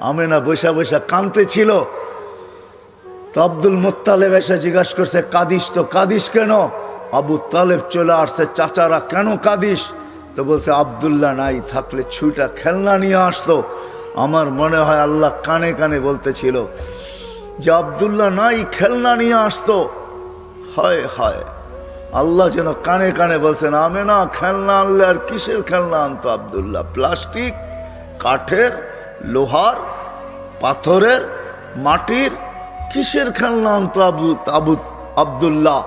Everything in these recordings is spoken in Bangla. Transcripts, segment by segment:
আমেনা বৈশা বৈশা কাঁদতে ছিল। তো আব্দুল মুত্তালেব এসে জিজ্ঞাসা করছে, কাঁদিস তো, কাঁদিস কেন? আবু তালেব চলে আসছে, চাচারা কেন কাঁদিস? তো বলছে, আব্দুল্লাহ নাই থাকলে ছুঁটা খেলনা নিয়ে আসতো। আমার মনে হয় আল্লাহ কানে কানে বলতেছিল যে আব্দুল্লাহ নাই, খেলনা নিয়ে আসতো। হায় হায়, আল্লাহ যেন কানে কানে বলছেন, আমেনা খেলনা আনলে আর কিসের খেলনা আনতো আব্দুল্লাহ? প্লাস্টিক, কাঠের, লোহার, পাথরের, মাটির, কিসের খেলনা আনতো আব্দুল্লাহ?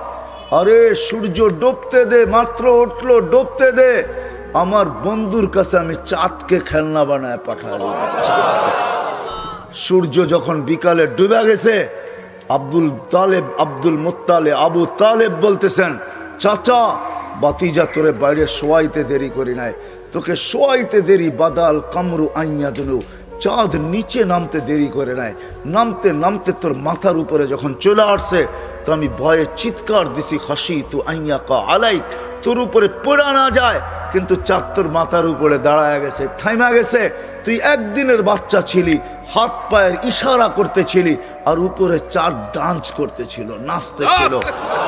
আরে সূর্য ডুবতে দে, মাত্র উঠলো, ডুবতে দে, আমার বন্ধুর কাছে আমি চাঁদকে খেলনা বানায় পাঠাই দেব। সূর্য যখন বিকালে ডুবে গেছে, আব্দুল মুত্তালেব আবু তালেব বলতেছেন, চাচা বাতিজা তোরে বাইরে শোয়াইতে দেরি করি নাই, তোকে শোয়াইতে দেরি, বাদাল কামরু আইয়া দিল, চাঁদ নিচে নামতে দেরি করে নাই, নামতে নামতে তোর মাথার উপরে যখন চলে আসছে তো আমি ভয়ে চিৎকার দিছি, খাসি তু আইয়া কা আলাইক, তোর উপরে পড়া না যায়, কিন্তু চাঁদ তোর মাথার উপরে দাঁড়ায় গেছে, থাইমা গেছে। তুই একদিনের বাচ্চা ছিলি, হাত পায়ের ইশারা করতেছিলি, আর উপরে চাঁদ ডান্স করতেছিল, নাচতেছিল।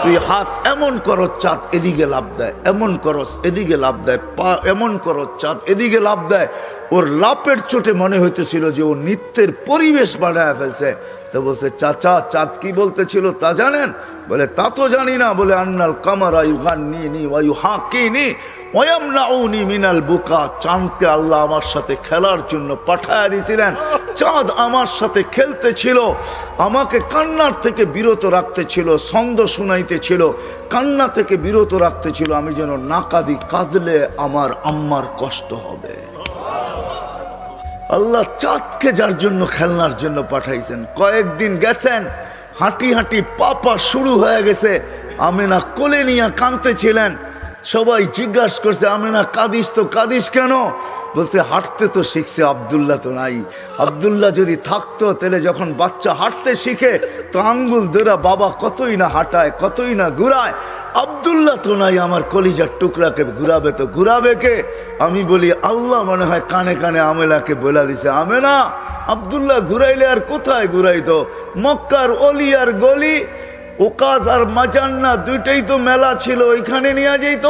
তুই হাত এমন করো, চাঁদ এদিকে লাভ দেয়, এমন করস এদিকে লাভ দেয়, পা এমন করো, চাঁদ এদিকে লাভ দেয়। ওর লাপের চোটে মনে হইতেছিল যে ও নৃত্যের পরিবেশ বানায় ফেলছে। তো বলছে, চাচা চাঁদ কি বলতেছিল তা জানেন? বলে, তা তো জানি না। বলে, আন্নাল কামারা ইউগান্নিনি ওয়া ইউহাকিনি ওয়া ইয়ামনাউনি মিনাল বুকা, চাঁদকে আল্লাহ আমার সাথে খেলার জন্য পাঠায়া দিয়েছিলেন। চাঁদ আমার সাথে খেলতে ছিল, আমাকে কান্নার থেকে বিরত রাখতে ছিল, ছন্দ শুনাইতে ছিল, কান্না থেকে বিরত রাখতে ছিল, আমি যেন না কাঁদি, কাঁদলে আমার আম্মার কষ্ট হবে। আল্লাহ চাঁদকে যার জন্য খেলনার জন্য পাঠাইছেন। কয়েকদিন গেছেন, হাঁটি হাঁটি পাপা শুরু হয়ে গেছে। আমেনা কোলে নিয়ে কাঁদতেছিলেন। সবাই জিজ্ঞাসা করছে, আমেনা কাঁদিস তো, কাঁদিস কেন? বলছে, হাঁটতে তো শিখছে, আব্দুল্লাহ তো নাই। আব্দুল্লাহ যদি থাকতো তাহলে যখন বাচ্চা হাঁটতে শিখে তো আঙ্গুল ধরে বাবা কতই না হাঁটায়, কতই না ঘুরায়। আব্দুল্লাহ তো নাই, আমার কলিজার টুকরাকে ঘুরাবে তো ঘুরাবে কে? আমি বলি, আল্লাহ মনে হয় কানে কানে আমেনাকে বলে দিছে, আমেনা আব্দুল্লাহ ঘুরাইলে আর কোথায় ঘুরাইতো? মক্কার অলি আর গলি, ওকাজ আর মাজান্না দুইটাই তো মেলা ছিল, ওইখানে নিয়ে যেত।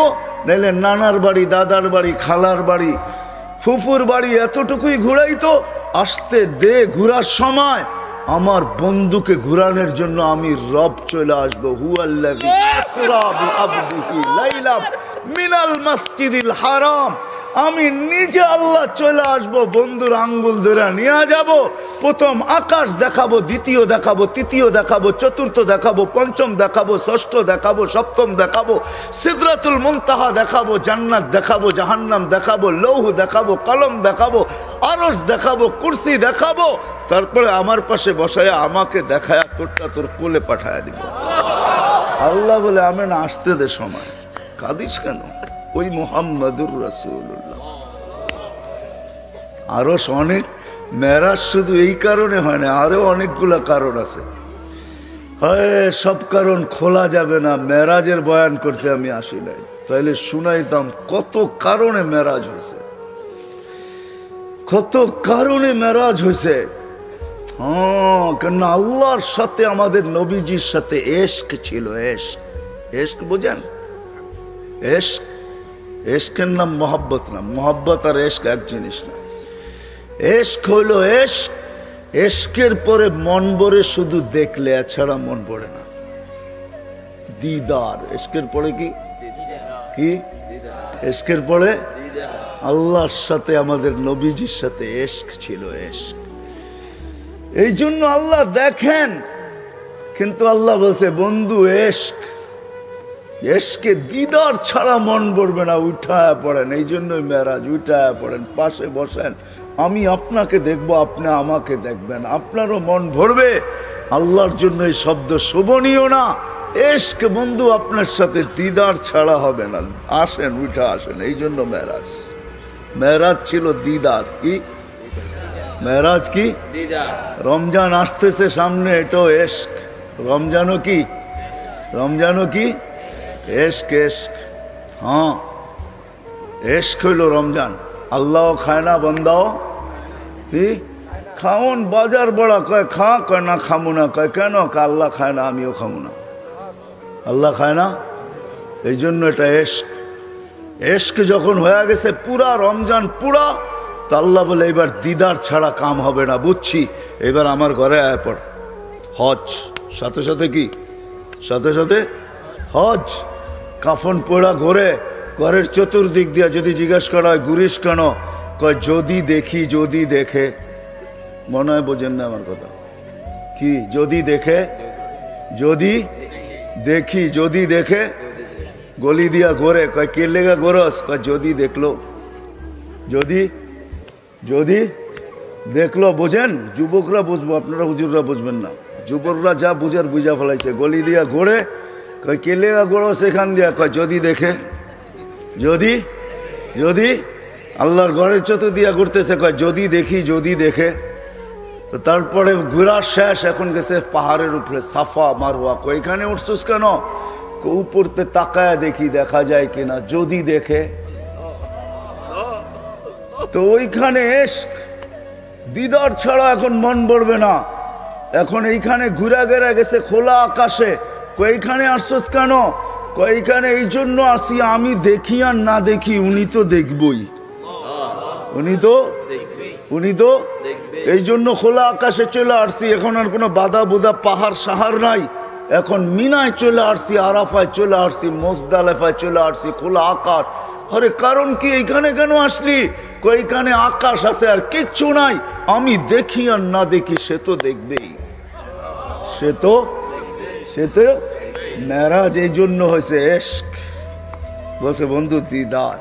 নাইলে নানার বাড়ি, দাদার বাড়ি, খালার বাড়ি, ফুফুর বাড়ি, এতটুকুই ঘুরাইতো। আসতে দে, ঘুরার সময় আমার বন্ধুকে ঘুরানোর জন্য আমি রব চলে আসবো। হুয়াল্লাযী আসরা বিআবদিহি লাইলাম মিনাল মাসজিদিল হারাম, আমি নিজে আল্লাহ চলে আসবো, বন্ধুর আঙ্গুল ধরে নিয়ে যাব। প্রথম আকাশ দেখাবো, দ্বিতীয় দেখাবো, তৃতীয় দেখাবো, চতুর্থ দেখাবো, পঞ্চম দেখাবো, ষষ্ঠ দেখাবো, সপ্তম দেখাবো, সিদরাতুল মুনতাহা দেখাবো, জান্নাত দেখাবো, জাহান্নাম দেখাবো, লৌহ দেখাবো, কলম দেখাবো, আরশ দেখাবো, কুরসি দেখাবো। তারপরে আমার পাশে বসায়া আমাকে দেখায়া তোরটা তোর কোলে পাঠায়া দিব। আল্লাহ বলে, আমি না আসতে দে সময়, কাঁদিস কেন? ওই মুহাম্মাদুর রাসূলুল্লাহ। আরো অনেক মেরাজ শুধু এই কারণে হয় না, আরো অনেকগুলা কারণ আছে। হয় সব কারণ খোলা যাবে না, মেরাজের বয়ান করতে আমি আসি নাই, তাইলে শুনাইতাম কত কারণে মেরাজ হয়েছে, কত কারণে মেরাজ হয়েছে। হ্যাঁ, কেন আল্লাহর সাথে আমাদের নবীজির সাথে এশক ছিল। এশক, এশক বোঝেন? এশক, এশকের নাম মোহাব্বত না, মোহাব্বত আর এশক এক জিনিস না। এশক হইল এশক, এশকের পরে মন ভরে শুধু দেখলে, এছাড়া মন ভরে না। দিদার, এশকের পরে কি কি? এশকের পরে আল্লাহর সাথে আমাদের নবীজির সাথে এশক ছিল, এশক। এই জন্য আল্লাহ দেখেন, কিন্তু আল্লাহ বলছে, বন্ধু এশক, এশকে দিদার ছাড়া মন ভরবে না, উঠায় পড়েন। এই জন্যই মেরাজ, উঠায় পড়েন, পাশে বসেন, আমি আপনাকে দেখবো, আপনি আমাকে দেখবেন, আপনারও মন ভরবে। আল্লাহর জন্য এই শব্দ শোভনীয় না। এশক বন্ধু আপনার সাথে দিদার ছাড়া হবে না, আসেন, উঠা আসেন। এই জন্য মেরাজ, মেরাজ ছিল দিদার। কি মেরাজ? কি রমজান আসতেছে সামনে, এটাও এশক। রমজানও কি? রমজানও কি? এশক, এশক। হ্যাঁ, এশক হইল রমজান। আল্লাহ খায় না, বন্দাও কি খাওন বাজার বড়া, কয় খা, কয় না খামু না, কয় কেন, কয় আল্লাহ খায় না আমিও খামু না। আল্লাহ খায় না, এই জন্য এটা এশক। এশক যখন হয়ে গেছে পুরা রমজান পুরা, তা আল্লাহ বলে এবার দিদার ছাড়া কাম হবে না, বুঝছি, এবার আমার ঘরে আয় পড়। হজ সাথে সাথে কি, সাথে সাথে হজ। কাফন পোড়া ঘরে, ঘরের চতুর্দিক দিয়া যদি জিজ্ঞাসা করা হয় ঘুরিস কেন, কয় যদি দেখি, যদি দেখে, মনে হয় বোঝেন না আমার কথা কি, যদি দেখে, যদি দেখি, যদি দেখে, গলি দিয়া ঘোরে, কয় কে লেগা ঘোরস, কয় যদি দেখলো, যদি, যদি দেখলো। বোঝেন, যুবকরা বুঝবো, আপনারা হুজুররা বুঝবেন না। যুবকরা যা বুঝার বুঝা ফেলাইছে, গলি দিয়া ঘোরে, কয় কে লেগা ঘোরো সেখান দিয়া, কয় যদি দেখে, যদি, যদি আল্লাহর ঘরের চতুর দিয়া ঘুরতেছে, কয় যদি দেখি, যদি দেখে। তো তারপরে ঘোরা শেষ, এখন গেছে পাহাড়ের উপরে সাফা মারওয়া, কয় এখানে উঠছিস কেন, উপরতে তাকায় দেখি দেখা যায় কিনা, যদি দেখে। তো ওইখানে এশক দিদার ছাড়া এখন মন ভরবে না। এখন এইখানে ঘুরা গেরা গেছে খোলা আকাশে, কয়খানে আসছস কেন, কয়খানে এই জন্য আসি, আমি দেখি আর না দেখি উনি তো দেখবই, উনি তো, উনি তো এই জন্য খোলা আকাশে চলে আসছি। এখন আর কোনো বাধা বুধা পাহাড় সাহার নাই, এখন মিনায় চলে আসছি, আরাফায় চলে আসছি, মুজদালিফায় চলে আসছি, খোলা আকাশ। আরে কারণ কি, এইখানে কেন আসলি, কইখানে আকাশ আছে আর কিচ্ছু নাই, আমি দেখি আর না দেখি সে তো দেখবেই, সে তো, সে তো মেরাজ এই জন্য হয়েছে এশক। বসে বন্ধু দিদার,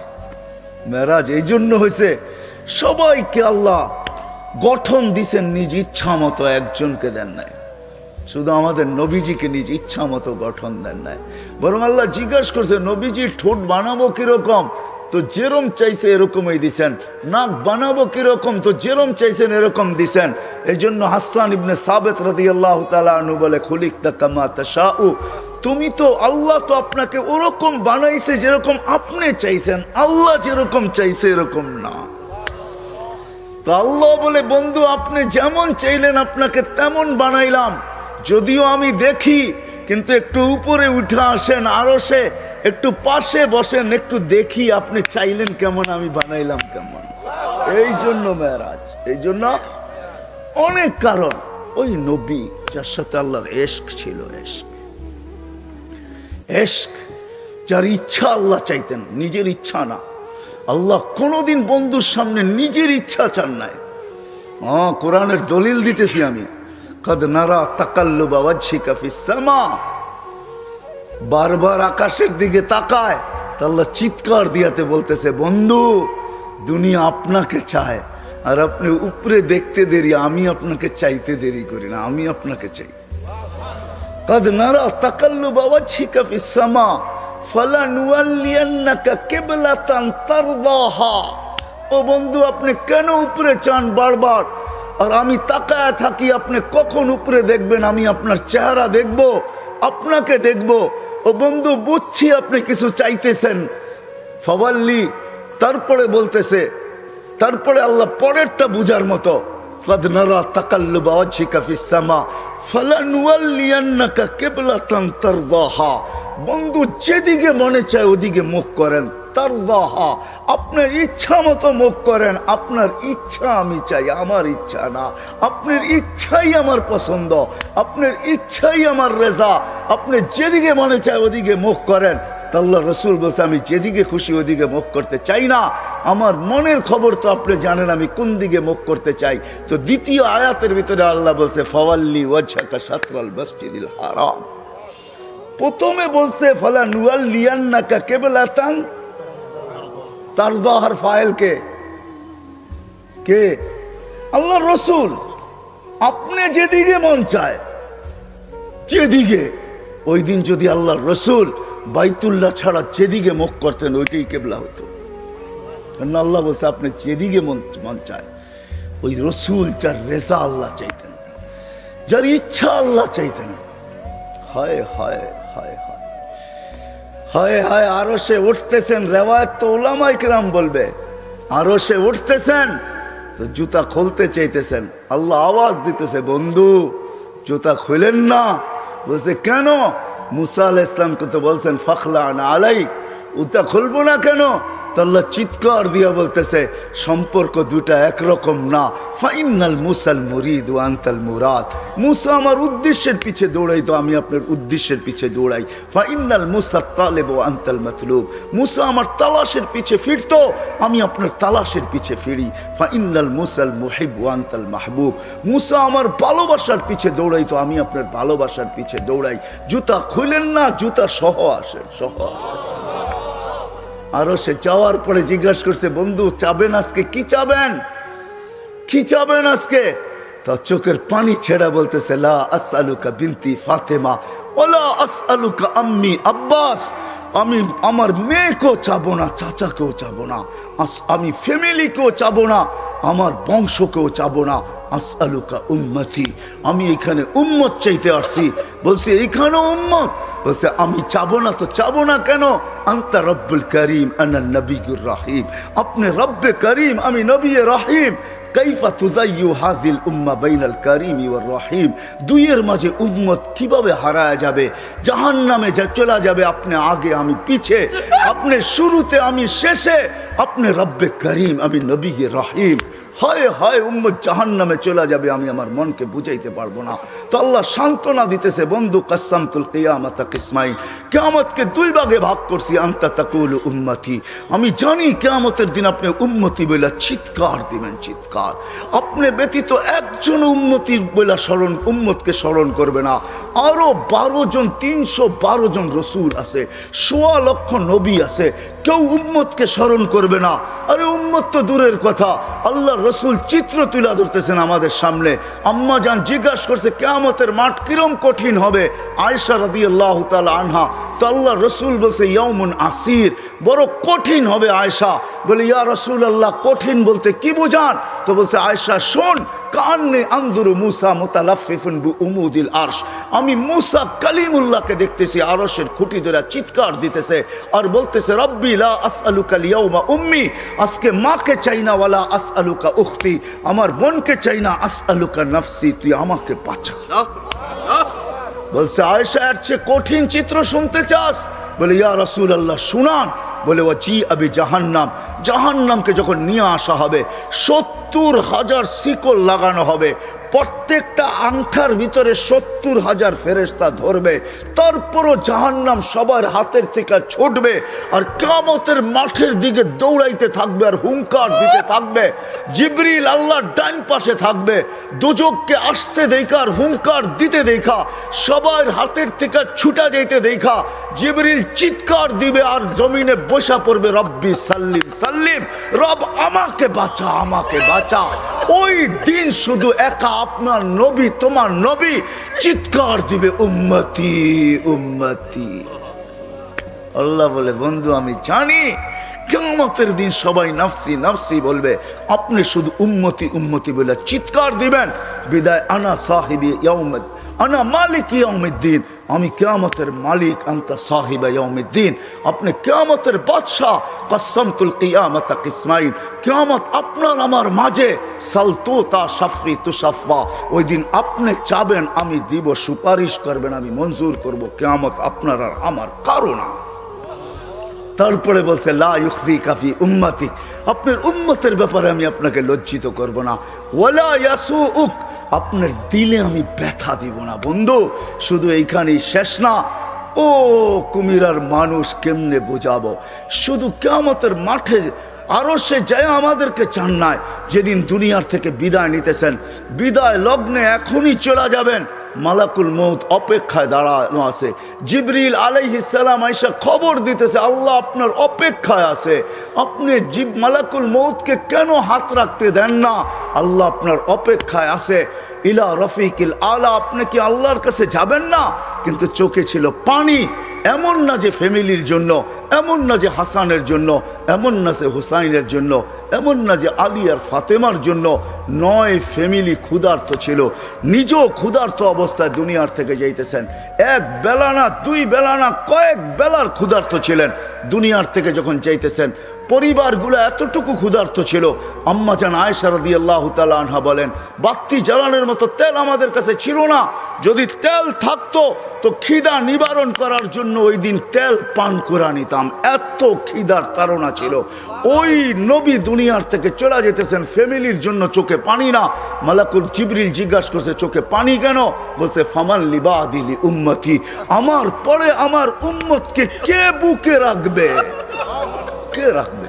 মেরাজ এই জন্য হয়েছে। সবাইকে আল্লাহ গঠন দিছেন নিজ ইচ্ছা মতো, একজনকে দেন নাই। শুধু আমাদের নবীজিকে নিজ ইচ্ছা মতো গঠন দেন নাই, বরং আল্লাহ জিজ্ঞাসা করছে নবীজির ঠোঁট বানাবো কিরকম, তো যেরকম চাইছে এরকমই দিছেন। নাক বানাবো কিরকম, তো যেরকম চাইছেন এরকম দিছেন। এই জন্য হাসান ইবনে সাবিত রাদিয়াল্লাহু তাআলা আনহু বলে, খুলিকতা কামা তাশাউ, তুমি তো, আল্লাহ তো আপনাকে ওরকম বানাইছে যেরকম আপনি চাইছেন, আল্লাহ যেরকম চাইছে এরকম না। তো আল্লাহ বলে, বন্ধু আপনি যেমন চাইলেন আপনাকে তেমন বানাইলাম, যদিও আমি দেখি, কিন্তু একটু উপরে উঠে আসেন, আরো সে একটু পাশে বসেন, একটু দেখি আপনি চাইলেন কেমন, আমি বানাইলাম কেমন। এই জন্য মেরাজ, এই জন্য অনেক কারণ। ওই নবী যার সাথে আল্লাহর এশক ছিল, এশক, এশক, যার ইচ্ছা আল্লাহ চাইতেন, নিজের ইচ্ছা না। আল্লাহ কোনোদিন বন্ধুর সামনে নিজের ইচ্ছা চান নাই। কোরআনের দলিল দিতেছি আমি, কদ নারা তাকাল্লুবা ওয়াজহিকা ফিস সামা, বারবার আকাশের দিকে তাকায়, তা আল্লাহ চিৎকার দিয়াতে বলতেছে, বন্ধু দুনিয়া আপনাকে চায়, আর আপনি উপরে দেখতে দেরি, আমি আপনাকে চাইতে দেরি করি না, আমি আপনাকে চাই। কদ নারা তাকাল্লুবা ওয়াজহিকা ফিস সামা ফালানুওয়াল্লিয়ান্নাকা কিবলাতান তারদাহা। ও বন্ধু আপনি কেন উপরে চান বারবার, আর আমি তাকায় থাকি, আপনি কখন উপরে দেখবেন, আমি আপনার চেহারা দেখব, আপনাকে দেখব। ও বন্ধু বুঝছি আপনি কিছু চাইতেছেন, ফাওয়াল্লি, তারপরে বলতেছে, তারপরে আল্লাহ পরেরটা বুঝার মতো, কদ নারা তাকাল্লুবা ওয়াজহিকা ফিস সামা ফালানুওয়াল্লিয়ান্নাকা কিবলাতান তারদাহা। বন্ধু যেদিকে মনে চায় ওদিকে মুখ করেন, তারদাহা, আপনার ইচ্ছা মতো মুখ করেন। আপনার ইচ্ছা আমি চাই, আমার ইচ্ছা না। আপনার ইচ্ছাই আমার পছন্দ, আপনার ইচ্ছাই আমার রেজা। আপনি যেদিকে মনে চায় ওদিকে মুখ করেন। আল্লাহ রসুল বলছে, আমি যেদিকে খুশি ওদিকে মুখ করতে চাই না, আমার মনের খবর তো আপনি জানেন আমি কোন দিকে মুখ করতে চাই। তো দ্বিতীয় আয়াতের ভিতরে আল্লাহ বলছে, ফাওয়াল্লি ওয়াজহাকা শাতরাল মাসজিদিল হারাম। প্রথমে বলছে ফালানুওয়াল্লিয়ান্নাকা কিবলাতান তারদাহার ফাইল কে, কে? আল্লাহ রসুল। আপনি যেদিকে মন চায়, যেদিকে, ওই দিন যদি আল্লাহ রসুল বাইতুল্লাহ ছাড়া যেদিকে মুখ করতেন ওইটাই কেবলা হতো। কারণ আল্লাহ বলছে আপনি যেদিকে মন চায়, ওই রসুল যার রেজা আল্লাহ চাইতেন, যার ইচ্ছা আল্লাহ চাইতেন। হায় হায় হায় হায় হায় হায়, আরো সে উঠতেছেন, রেওয়ায়ত তো উলামায়ে কেরাম বলবে, আরো সে উঠতেছেন তো জুতা খুলতে চাইতেছেন, আল্লাহ আওয়াজ দিতেছে, বন্ধু জুতা খুলেন না। বলছে কেন? মুসা আলাইহিস ইসলামকে তো বলছেন ফাখলা আনা আলাইক, জুতা খুলবো না কেন? তো আল্লাহ চিৎকার দিয়া বলতেছে সম্পর্ক দুটা একরকম না। ফাইনাল মুসাল মুরিদ ওয়া আনতাল মুরাদ। মুসা আমার উদ্দেশ্যের পিছে দৌড়াই, তো আমি আপনার উদ্দেশ্যের পিছে দৌড়াই। ফাইনাল মুসা তালেব ওয়া আনতাল মাতলুব। মুসা আমার তালাশের পিছে ফিরতো, আমি আপনার তালাশের পিছে ফিরি। ফাইনাল মুসাল মুহিব ওয়া আনতাল মাহবুব। মুসা আমার ভালোবাসার পিছে দৌড়াইতো, আমি আপনার ভালোবাসার পিছে দৌড়াই। জুতা খুলেন না, জুতা সহ আসেন, সহ আসেন। আরো সে যাওয়ার পরে জিজ্ঞাসা করছে, বন্ধু চাবেন আজকে? কি চাবেন, কি চাবেন আজকে? তা চোখের পানি ছেড়া বলতেছে, লা আসআলুকা বিনতি ফাতেমা ওয়ালা আসআলুকা আম্মি আব্বাস। আমি আমার মেয়েকেও চাবো না, চাচাকেও চাবো না, আমি ফ্যামিলিকেও চাবো না, আমার বংশকেও চাবো না। আসআলুকা উম্মতি, আমি এখানে উম্মত চাইতে আসছি। বলছে এইখানেও উম্মত? বলছে আমি চাবো না তো চাবো না কেন? আনতা রব্বুল করিম আনা নবিয়ুর রহিম। আপনি রব্বে করিম, আমি নবী রহিম। কাইফা তুযায়্যু হাযিল উম্মাহ বাইনাল করিম ওয়ার রহিম। দুইয়ের মাঝে উম্মত কিভাবে হারায় যাবে, জাহান্নামে যা চলে যাবে। আপনি আগে, আমি পিছে, আপনি শুরুতে, আমি শেষে। আপনি রব্বে করিম, আমি নবী রহিম। হয় হয় উম্মত জাহান্নামে চলে যাবে, আমি আমার মনকে বুঝাইতে পারবো না। তো আল্লাহ সান্ত্বনা দিতেছে, বন্ধু কাসসামতুল কিয়ামাতা কিসমাইন, কিয়ামতকে দুই ভাগে ভাগ করছি। আনতা তাকুলু উম্মতি, আমি জানি কিয়ামতের দিন আপনি উম্মতি বলে চিৎকার দিবেন, চিৎকার। আপনি ব্যতীত একজন উম্মতি বলে স্মরণ, উম্মতকে স্মরণ করবে না। আরো 12 জন, 312 জন রসুল আছে, 1.25 লক্ষ নবী আছে, কেউ উম্মতকে স্মরণ করবে না। আরে উম্মত তো দূরের কথা, আল্লাহ রসুল চিত্র তুলে ধরতেছেন আমাদের সামনে। আম্মা জান জিজ্ঞাসা করছে কিয়ামতের মাঠ কিরম কঠিন হবে। আয়েশা রাদিয়াল্লাহু তাআলা আনহা, তো আল্লাহ রসুল বলছে ইয়াউমুন আসির, বড় কঠিন হবে। আয়েশা বলে ইয়া রাসূলুল্লাহ, কঠিন বলতে কি বুঝান? তো বলছে আয়েশা শোন, কান্নে আনজুরু মুসা মুতালাফফিফুন বিউমুদিল আরশ, আমি মুসা কালিমুল্লাহকে দেখতেছি আরশের খুঁটি ধরে চিৎকার দিতেছে আর বলতেছে রব্বি লা আসআলুকা আল-ইয়াউমা উম্মি, আজকে মাকে চাই না, ওয়ালা আসআলুকা উখতি, আমার বোনকে চাই না, আসআলুকা নাফসি, তুই আমাকে বাঁচা। বলছে আয়েশা এর চেয়ে কঠিন চিত্র শুনতে চাস? বলে ইয়া রাসূলুল্লাহ শুনান। বলে ওয়াজি আবি জাহান্নাম, জাহান্নামকে যখন নিয়ে আসা হবে 70,000 শিকল লাগানো হবে, প্রত্যেকটা আংটার ভিতরে 70,000 ফেরেশতা ধরবে, তারপরও জাহান্নাম সবার হাতের থেকে ছুটবে আর কিয়ামতের মাঠের দিকে দৌড়াইতে থাকবে আর হুঙ্কার দিতে থাকবে। জিবরিল আল্লাহর ডান পাশে থাকবে, দোজখকে আসতে দেখা আর হুঙ্কার দিতে দেখা, সবার হাতের থেকে ছুটা যেতে দেখা জিবরিল চিৎকার দিবে আর জমিনে বসা পড়বে, রব্বি সাল্লিম সাল্লিম, রব আমাকে বাঁচা, আমাকে বাঁচা। ওই দিন শুধু একা আপনার নবী, তোমার নবী চিৎকার দিবে উম্মতি উম্মতি। আল্লাহ বলে বন্ধু আমি জানি কিয়ামতের দিন সবাই নাফসি নাফসি বলবে, আপনি শুধু উম্মতি উম্মতি বলে চিৎকার দিবেন। বিদায় আনা সাহিবি ইয়াউমিদ, আনা মালিক ইয়াউমিদ্দিন, আমি কিয়ামতের মালিক, আনতা সাহিবা ইয়াউমিদ্দিন, আপনি কিয়ামতের বাদশা। কাসসামতুল কিয়ামাতা কিসমাইন, কিয়ামত আপনার আমার মাঝে। সালতুতা শাফি তুশাফা, ওই দিন আপনি চাবেন আমি দিব, সুপারিশ করবেন আমি মঞ্জুর করব। কিয়ামত আপনার আর আমার কারো না। তারপরে বলছে লা ইউখজিকা ফি উম্মতি, আপনার উম্মতের ব্যাপারে আমি আপনাকে লজ্জিত করব না। ওয়ালা ইয়াসুউক, আপনার দিলে আমি ব্যথা দিব না। বন্ধু শুধু এইখানেই শেষ না, ও কুমিরার মানুষ কেমনে বোঝাবো। শুধু কিয়ামতের মাঠে আরো সে যায় আমাদেরকে চান নাই, যেদিন দুনিয়ার থেকে বিদায় নিতেছেন, বিদায় লগ্নে এখনই চলে যাবেন, মালাকুল মউত অপেক্ষায় দাঁড়ানো আছে। জিবরিল আলাইহিস সালাম আয়েশা খবর দিতেছে আল্লাহ আপনার অপেক্ষায় আছে। আপনি মালাকুল মউতকে কেন হাত রাখতে দেন না? আল্লাহ আপনার অপেক্ষায় আছে। ইলা রফিকিল আলা, আপনি কি আল্লাহর কাছে যাবেন না? কিন্তু চোখে ছিল পানি। এমন না যে ফ্যামিলির জন্য, এমন না যে হাসানের জন্য, এমন না যে হুসাইনের জন্য, এমন না যে আলী আর ফাতেমার জন্য, 9 ফ্যামিলি ক্ষুধার্ত ছিল, নিজেও ক্ষুধার্ত অবস্থায় দুনিয়ার থেকে যাইতেছেন। 1 বেলা না 2 বেলা না কয়েক বেলার ক্ষুধার্ত ছিলেন। দুনিয়ার থেকে যখন যাইতেছেন পরিবারগুলো এতটুকু ক্ষুধার্ত ছিল। আম্মা জান আয়েশা রাদিয়াল্লাহু তাআলা আনহা বলেন, বাতি জ্বালানোর মতো তেল আমাদের কাছে ছিল না, যদি তেল থাকতো তো খিদা নিবারণ করার জন্য ওই দিন তেল পান করে নিতাম, এত খিদার তাড়না ছিল। ওই নবী দুনিয়ার থেকে চলে যেতেছেন, ফ্যামিলির জন্য চোখে পানি না। মালাকুল জিবরিল জিজ্ঞাসা করছে, চোখে পানি কেন? বলছে, ফামান লিবাদিলি উম্মতি, আমার পরে আমার উম্মতকে কে বুকে রাখবে, কে রাখবে?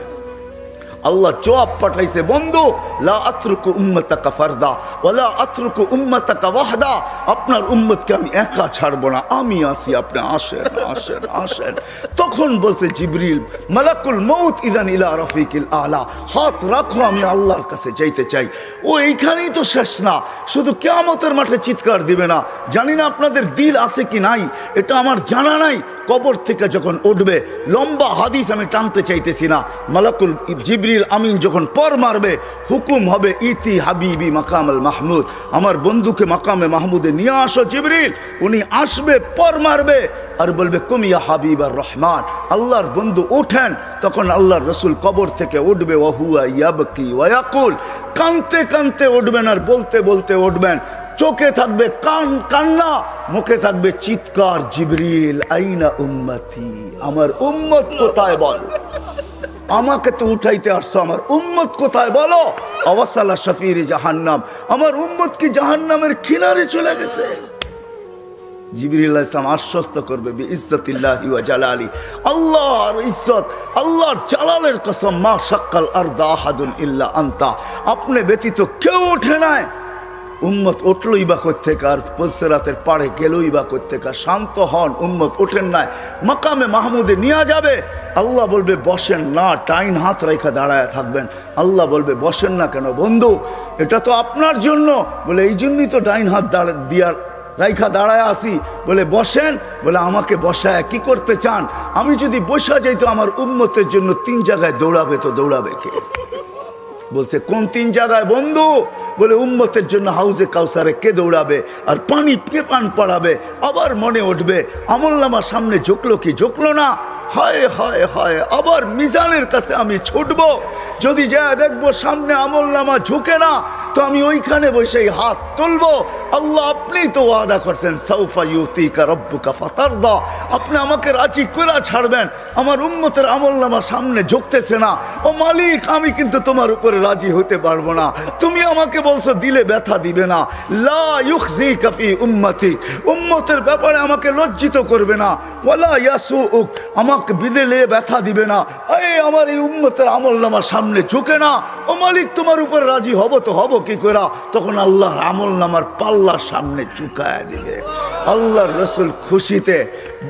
আল্লাহ জবাব পাঠাইছে, বন্ধু, লা আতরুকু উম্মতাকা ফারদা ওয়ালা আতরুকু উম্মতাকা ওয়াহদা, আপনার উম্মতকে আমি একা ছাড়বো না, আমি আসি, আপনি আসেন আসেন আসেন। তখন বলছে জিবরিল, মালাকুল মউত ইদান ইলা রফিকিল আলা, হাত রাখো, আমি আল্লাহর কাছে যাইতে চাই। ও এইখানেই তো শেষ না, শুধু কিয়ামতের মাঠে চিৎকার দিবে না। জানি না আপনাদের দিল আছে কি নাই, এটা আমার জানা নাই। কবর থেকে যখন উঠবে, লম্বা হাদিস আমি টানতে চাইতেছি না, মালাকুল জিবরিল আমিন যখন পর মারবে, হুকুম হবে, ইতি হাবিবি মাকামাল মাহমুদ, আমার বন্ধুকে মাকামে মাহমুদে নিয়ে আসো জিবরিল। উনি আসবে, পর মারবে আর বলবে, কুমিয়া হাবিব আর রহমান, আল্লাহর বন্ধু ওঠেন। তখন আল্লাহর রসুল কবর থেকে উঠবে, ওয়াহুয়া ইয়াবকি ওয়ায়াকুল, কানতে কানতে উঠবেন আর বলতে বলতে উঠবেন। চোখে থাকবে কান্না, মুখে থাকবে চিৎকার, জিবরিল আইনা উম্মতি, আমার উম্মত কোথায় বল, আমাকে তো উঠাইতে আসছো, আমার উম্মত কোথায় বলো? আওয়াসালা শাফির জাহান্নাম, আমার উম্মত কি জাহান্নামের কিনারে চলে গেছে? জিবরিল আলাইহিস সালাম আশ্বস্ত করবে, বিইজ্জতিল্লাহি ওয়া জালালি, আল্লাহর ইজ্জত, আল্লাহর জালালের কসম, মা শাক্কাল আরদা আহাদুন ইল্লা আনতা, আপনি ব্যতীত কেউ ওঠে নাই। উম্মত উঠলই বা কোত্থেকে, আর পুলসিরাতের পাড়ে গেলই বা কোত্থেকে? শান্ত হন, উম্মত ওঠেন নাই, মাকামে মাহমুদে নিয়ে যাবে। আল্লাহ বলবে বসেন না, ডাইন হাত রেখা দাঁড়ায় থাকবেন। আল্লাহ বলবে বসেন না কেন? বন্ধু, এটা তো আপনার জন্য। বলে এই জন্যই তো ডাইন হাত দিয়ার রাইখা দাঁড়ায় আসি। বলে বসেন। বলে আমাকে বসায় কি করতে চান? আমি যদি বসা যাই তো আমার উম্মতের জন্য 3 জায়গায় দৌড়াবে, তো দৌড়াবে কে? বলছে কোন 3 জায়গায় বন্ধু? বলে উম্মতের জন্য হাউজে কাউসারে কে দৌড়াবে, আর পানি কে পান পড়াবে। আবার মনে উঠবে আমলনামার সামনে ঝুঁকলো কি ঝুঁকলো না, হায় হায় হায়, আবার মিজানের কাছে আমি ছুটবো, যদি যা দেখবো সামনে আমলনামা ঝুঁকে না, তো আমি ওইখানে বসেই হাত তুলবো। আল্লাহ আপনি তো ওয়াদা করছেন, সাউফা ইউতিকা রাব্বুকা ফাতারদা, আপনি আমাকে রাজি করে ছাড়বেন। আমার উম্মতের আমলনামা সামনে ঝুঁকতেছে না, ও মালিক, আমি কিন্তু তোমার উপরে রাজি হতে পারবো না। তুমি আমাকে বলছো দিলে ব্যথা দিবে না, লা ইউখজিকা ফি উম্মতি, উম্মতের ব্যাপারে আমাকে লজ্জিত করবে না, ওয়ালা ইয়াসুউক, আমাকে বিদেলে ব্যথা দিবে না। এই আমার এই উম্মতের আমলনামা সামনে ঝুঁকে না, ও মালিক তোমার উপরে রাজি হব তো হব কি করে? তখন আল্লাহর আমলনামার পাল্লার সামনে ঝুঁকায় দিবে। আল্লাহর রসুল খুশিতে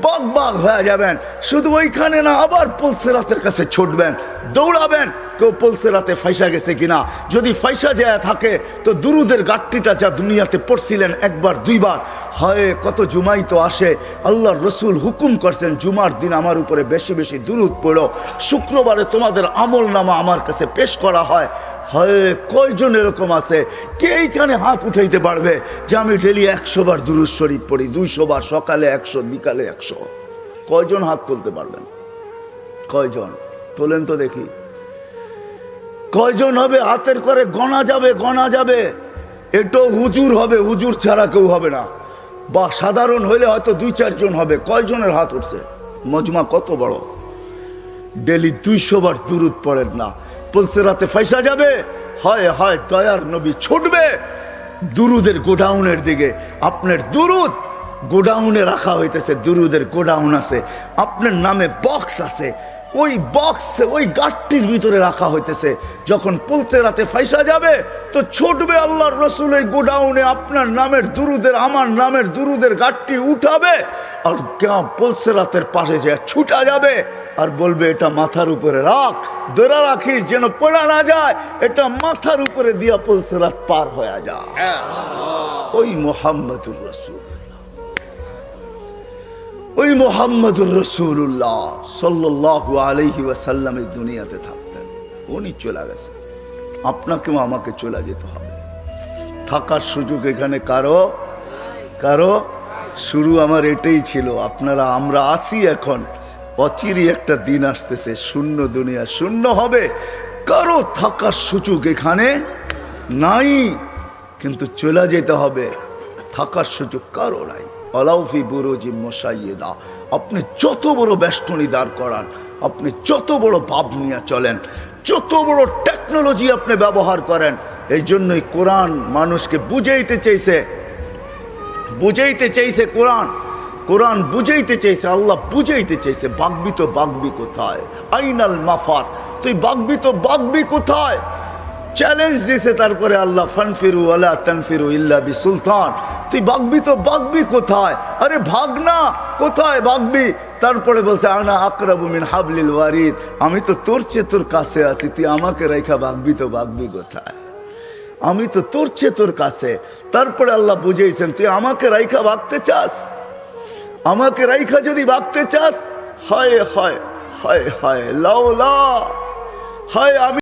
বকবক হয়ে যাবেন। শুধু ওইখানে না, আবার পুলসিরাতের কাছে ছুটবেন, দৌড়াবেন, কেউ পুলসিরাতে ফাইসা গেছে কিনা। যদি ফাইসা যায় থাকে তো দুরুদের গাট্টিটা যা দুনিয়াতে পড়ছিলেন 1বার 2বার, হয় কত জুমাই তো আসে। আল্লাহর রসুল হুকুম করছেন, জুমার দিন আমার উপরে বেশি বেশি দুরুদ পড়ো, শুক্রবারে তোমাদের আমলনামা আমার কাছে পেশ করা হয়। হয় কয়জন এরকম আছে? কে এইখানে হাত উঠাইতে পারবে যে আমি ডেলি 100 বার দুরুদ শরীফ পড়ি, 200 বার, সকালে 100, বিকালে 100? কয়জন হাত তুলতে পারবেন? কয়জন তোলেন তো দেখি? কয়জন হবে? হাতের করে গণা যাবে, গণা যাবে। এটাও হুজুর হবে, হুজুর ছাড়া কেউ হবে না, বা সাধারণ হইলে হয়তো 2-4 জন হবে। কয়জনের হাত উঠছে? মজমা কত বড়! ডেলি 200 বার দুরুদ পড়েন না, পুলসিরাতে ফাইসা যাবে। হয় হয় দয়ার নবী ছুটবে দুরুদের গোডাউনের দিকে। আপনার দুরুদ গোডাউনে রাখা হইতেছে, দুরুদের গোডাউন আছে, আপনার নামে বক্স আছে, ওই বক্সে ওই গাটটির ভিতরে রাখা হইতেছে। যখন পুলসিরাতে ফাইসা যাবে তো ছুটবে আল্লাহর রসুল এই গোডাউনে, আপনার নামের দুরুদের, আমার নামের দুরুদের গাটটি উঠাবে, আর পুলসিরাতের পাশে যে ছুটা যাবে আর বলবে এটা মাথার উপরে রাখ, ধরে রাখিস যেন পড়া না যায়, এটা মাথার উপরে দিয়া পুলসিরাত পার হয়ে যায়। ওই মুহাম্মদুর রাসূল, ওই মুহাম্মদুর রাসূলুল্লাহ সাল্লাল্লাহু আলাইহি ওয়াসাল্লাম এই দুনিয়াতে থাকতেন। উনি চলে গেছে, আপনাকেও আমাকে চলে যেতে হবে। থাকার সুযোগ এখানে কারো কারো। শুরু আমার এটাই ছিল, আমরা আছি এখন, অচিরই একটা দিন আসতেছে শূন্য দুনিয়া শূন্য হবে, কারো থাকার সুযোগ এখানে নাই, কিন্তু চলে যেতে হবে, থাকার সুযোগ কারো নাই। আলাউফি বুরুজি মুশাইয়্যিদা, আপনি যত বড় বেষ্টনী দাঁড় করান, আপনি যত বড় ভাব নিয়ে চলেন, যত বড় টেকনোলজি আপনি ব্যবহার করেন, এই জন্যই কোরআন মানুষকে বুঝাইতে চাইছে কোরআন বুঝাইতে চাইছে, আল্লাহ বুঝাইতে চাইছে, বাগবি তো বাগবি কোথায়, আইনাল মাফার, তুই বাগবি তো বাগবি কোথায়, চ্যালেঞ্জ দিয়েছে। তারপরে আল্লাহ ফানফিরু ওয়ালা তানফিরু ইল্লা বিসুলতান, তুই বাগবি তো বাগবি কোথায়, আরে ভাগ না, কোথায় বাগবি। তারপরে বলছে আনা আকরাবু মিন হাবলিল ওয়ারিদ, আমি তো তোর চেয়ে তোর কাছে আছি, তুই আমাকে রেখা বাগবি তো বাগবি কোথায়, আমি তো তোর চেয়ে তোর কাছে। তারপরে আল্লাহ বুঝাইছেন, তুই আমাকে রাইখা ভাগতে চাস, আমাকে রাইখা যদি ভাগতে চাস, হায় হায় হায় হায় লাউলা, হায় আমি